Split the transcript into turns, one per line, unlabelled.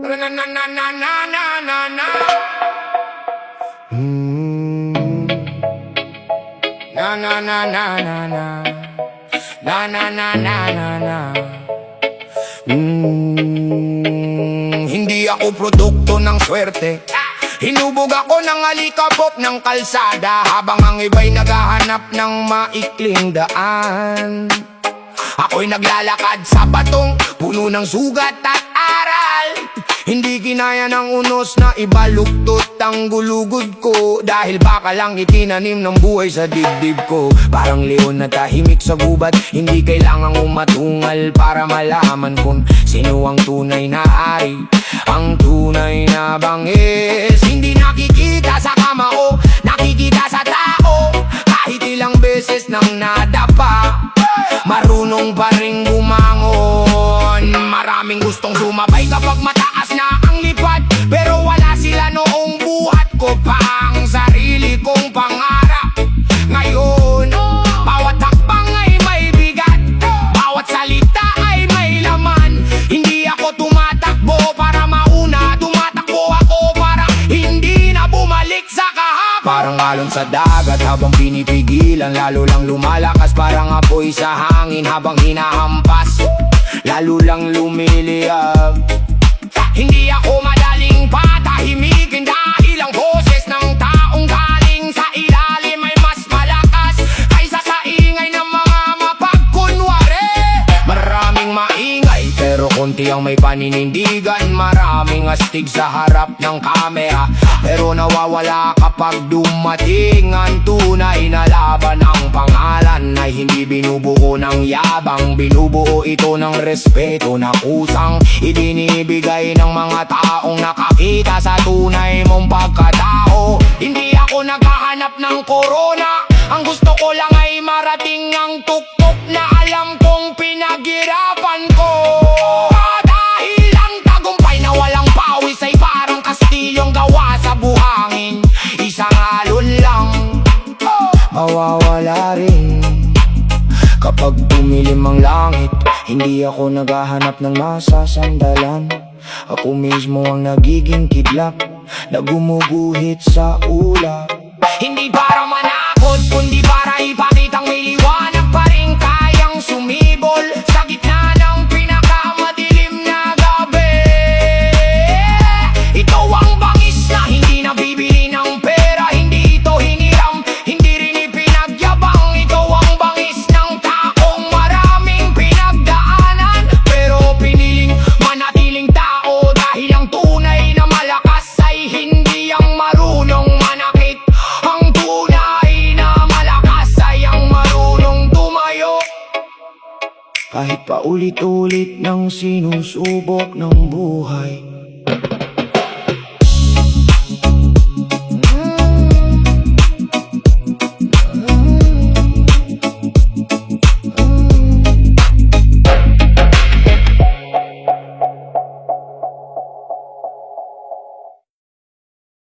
Na na na na na na na na. Na na na na na na. Na na na na na na. Hindi ako produkto ng swerte. Hinubog ako ng alikabok ng kalsada, habang ang iba'y naghahanap ng maikling daan. Ako'y naglalakad sa batong puno ng sugat at aral. Hindi kinaya ng unos na ibaluktot ang gulugod ko, dahil baka lang itinanim ng buhay sa dibdib ko. Parang leon na tahimik sa gubat, hindi kailangang umatungal para malaman kung sino ang tunay na ari, ang tunay na bangis. Hindi nakikita sa kamao, nakikita sa tao. Kahit ilang beses nang nadapa, marunong pa rin bumangon. Maraming gustong sumabay kapag mataas na ang lipad, pero wala sila noong buhat ko pa ang sarili kong pangarap. Ngayon, bawat hakbang ay may bigat, bawat salita ay may laman. Hindi ako tumatakbo para mauna, tumatakbo ako para hindi na bumalik sa kahapon. Parang alon sa dagat habang pinipigilan, lalo lang lumalakas. Parang apoy sa hangin habang hinahampas, lalo lang lumiliyab. Hindi ako madaling patahimikin, dahil ang boses ng taong galing sa ilalim ay mas malakas kaysa sa ingay ng mga mapagkunwari. Maraming maingay pero konti ang may paninindigan. Maraming astig sa harap ng kamera, pero nawawala kapag dumating ang tunay na laban. Ang pangalan ay hindi binubuo ng yabang, binubuo ito ng respeto na kusang ibinibigay ng mga taong nakakita sa tunay mong pagkatao. Hindi ako naghahanap ng korona, ang gusto ko lang ay marating ang tuktok na alam kong pinaghirapan ko. Dahil ang tagumpay na walang pawis ay parang kastilyong gawa sa buhangin. Isang alon lang, mawawala rin kapag tumilim ang langit. Hindi ako naghahanap ng masasandalan, ako mismo ang nagiging kidlat na gumuguhit sa ulap. Hindi para manakot, kundi para ipakitang may liwanag pa rin kayang sumibol sa gitna ng pinakamadilim na gabi. Ito ang bangis na hindi nabibili ng pera, hindi ito hiniram, hindi rin ipinagyabang. Ito ang bangis ng taong maraming pinagdaanan, pero piniling manatiling tao, dahil ang tunay na malakas ay hindi ang marunong manakit. Ang tunay na malakas ay ang marunong tumayo. Kahit paulit-ulit ng sinusubok ng buhay,